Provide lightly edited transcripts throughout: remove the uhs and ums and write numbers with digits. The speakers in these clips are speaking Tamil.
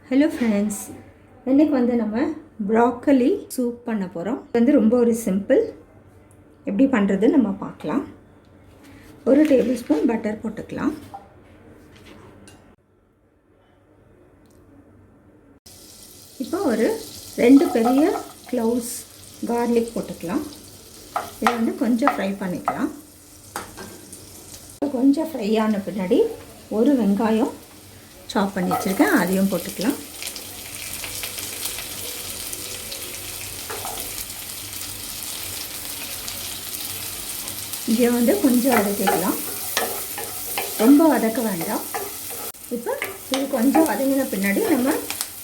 ஹலோ ஃப்ரெண்ட்ஸ், இன்றைக்கி வந்து நம்ம ப்ராக்கலி சூப் பண்ண போகிறோம். இது வந்து ரொம்ப ஒரு சிம்பிள். எப்படி பண்ணுறதுன்னு நம்ம பார்க்கலாம். 1 டேபிள் ஸ்பூன் பட்டர் போட்டுக்கலாம். இப்போ ஒரு 2 பெரிய க்ளவுஸ் கார்லிக் போட்டுக்கலாம். இதை வந்து கொஞ்சம் ஃப்ரை பண்ணிக்கலாம். கொஞ்சம் ஃப்ரை ஆன பின்னாடி ஒரு வெங்காயம் சாப் பண்ணி வச்சுருக்கேன், அதையும் போட்டுக்கலாம். இதை வந்து கொஞ்சம் வதக்கிக்கலாம், ரொம்ப வதக்க வேண்டாம். இப்போ இது கொஞ்சம் வதங்கின பின்னாடி நம்ம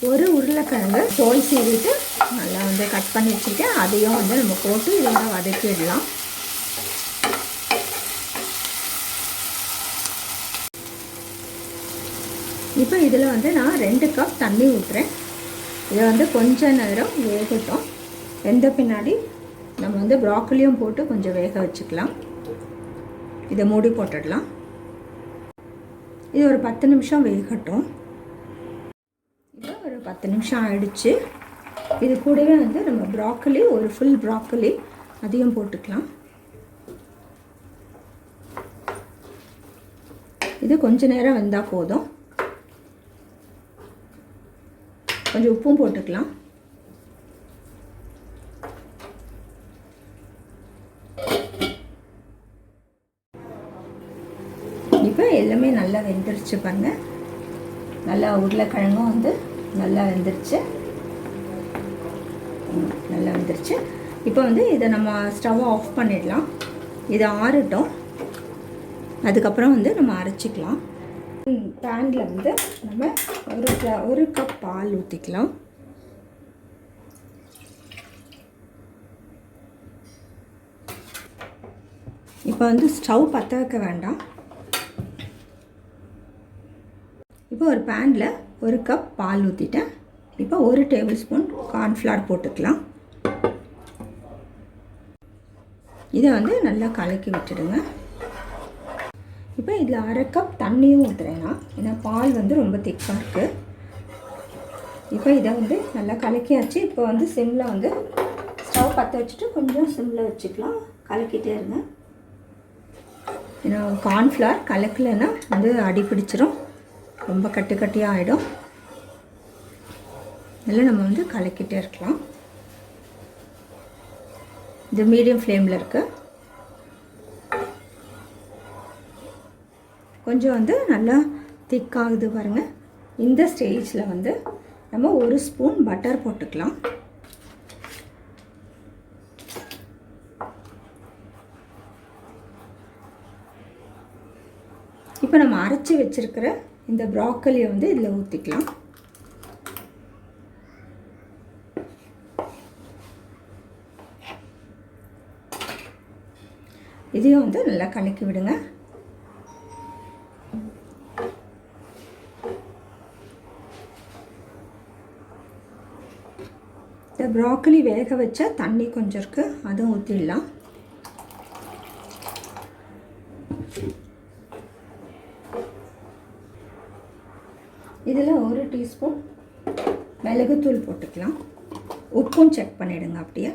ஒரு உருளைக்கிழங்கு தோல் சீவிட்டு நல்லா வந்து கட் பண்ணி வச்சுருக்கேன், அதையும் வந்து நம்ம போட்டு இதெல்லாம் வதக்கிடலாம். இப்போ இதில் வந்து நான் 2 கப் தண்ணி ஊற்றுறேன். இதை வந்து கொஞ்ச நேரம் வேகட்டும். வெந்த பின்னாடி நம்ம வந்து ப்ராக்கலியும் போட்டு கொஞ்சம் வேக வச்சுக்கலாம். இதை மூடி போட்டுடலாம். இது ஒரு 10 நிமிஷம் வேகட்டும். இப்போ ஒரு 10 நிமிஷம் ஆயிடுச்சு. இது கூடவே வந்து நம்ம ப்ராக்கலி, ஒரு ஃபுல் ப்ராக்கலி அதையும் போட்டுக்கலாம். இது கொஞ்ச நேரம் வெந்தால் போதும். கொஞ்சம் உப்பும் போட்டுக்கலாம். இப்போ எல்லாமே நல்லா வெந்துருச்சு பாருங்கள். நல்லா உருளைக்கிழங்கும் வந்து நல்லா வெந்துருச்சு. இப்போ வந்து இதை நம்ம ஸ்டவ்வை ஆஃப் பண்ணிடலாம். இதை ஆறட்டும், அதுக்கப்புறம் வந்து நம்ம அரைச்சிக்கலாம். பேனில் வந்து நம்ம ஒரு கப் பால் ஊற்றிக்கலாம். இப்போ வந்து ஸ்டவ் பற்ற வைக்க வேண்டாம். இப்போ ஒரு பேனில் ஒரு கப் பால் ஊற்றிட்டேன். இப்போ 1 டேபிள் ஸ்பூன் கார்ன்ஃப்ளவர் போட்டுக்கலாம். இதை வந்து நல்லா கலக்கி விட்டுடுங்க. இப்போ இதில் 1/2 கப் தண்ணியும் ஊற்றுறேன்னா, ஏன்னா பால் வந்து ரொம்ப திக்காக இருக்குது. இப்போ இதை வந்து நல்லா கலக்கியாச்சு. இப்போ வந்து சிம்மில் வந்து ஸ்டவ் பற்ற வச்சுட்டு கொஞ்சம் சிம்மில் வச்சுக்கலாம். கலக்கிட்டே இருங்க. ஏன்னா கார்ன்ஃப்ளவர் கலக்கலைன்னா வந்து அடி பிடிச்சிரும், ரொம்ப கட்டி கட்டியாக ஆகிடும். இதெல்லாம் நம்ம வந்து கலக்கிட்டே இருக்கலாம். இது மீடியம் ஃப்ளேமில் இருக்குது. கொஞ்சம் வந்து நல்லா திக்காகுது பாருங்கள். இந்த ஸ்டேஜில் வந்து நம்ம 1 ஸ்பூன் பட்டர் போட்டுக்கலாம். இப்போ நம்ம அரைச்சி வச்சுருக்கிற இந்த ப்ராக்கலியை வந்து இதில் ஊற்றிக்கலாம். இதையும் வந்து நல்லா கலக்கி விடுங்க. இந்த ப்ராக்கலி வேக வச்ச தண்ணி கொஞ்சம் இருக்குது, அதுவும் ஊற்றிடலாம். இதில் 1 டீஸ்பூன் மிளகுத்தூள் போட்டுக்கலாம். உப்பும் செக் பண்ணிவிடுங்க. அப்படியே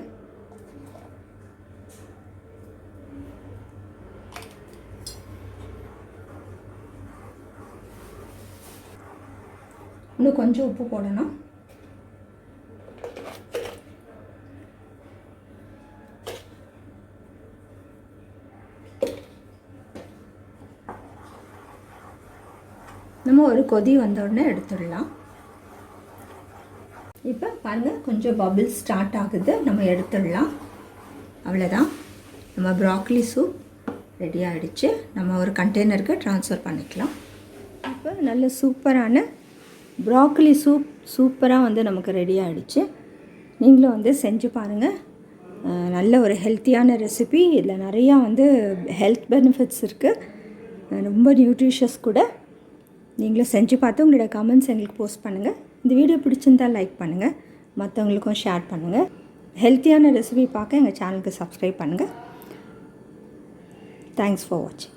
இன்னும் கொஞ்சம் உப்பு போடணும். நம்ம ஒரு கொதி வந்தோடனே எடுத்துடலாம். இப்போ பாருங்கள், கொஞ்சம் பபிள்ஸ் ஸ்டார்ட் ஆகுது. நம்ம எடுத்துடலாம். அவ்வளோதான், நம்ம ப்ராக்கலி சூப் ரெடி ஆகிடுச்சு. நம்ம ஒரு கண்டெய்னருக்கு ட்ரான்ஸ்ஃபர் பண்ணிக்கலாம். இப்போ நல்ல சூப்பரான ப்ராக்கலி சூப் சூப்பராக வந்து நமக்கு ரெடி ஆகிடுச்சு. நீங்களும் வந்து செஞ்சு பாருங்கள். நல்ல ஒரு ஹெல்த்தியான ரெசிபி. இதில் நிறையா வந்து ஹெல்த் பெனிஃபிட்ஸ் இருக்குது, ரொம்ப நியூட்ரிஷியஸ் கூட. நீங்களும் செஞ்சு பார்த்து உங்களோட கமெண்ட்ஸ் எங்களுக்கு போஸ்ட் பண்ணுங்கள். இந்த வீடியோ பிடிச்சிருந்தால் லைக் பண்ணுங்கள், மற்றவங்களுக்கும் ஷேர் பண்ணுங்கள். ஹெல்த்தியான ரெசிபி பார்க்க எங்கள் சேனலுக்கு சப்ஸ்கிரைப் பண்ணுங்கள். தேங்க்ஸ் ஃபார் வாட்சிங்.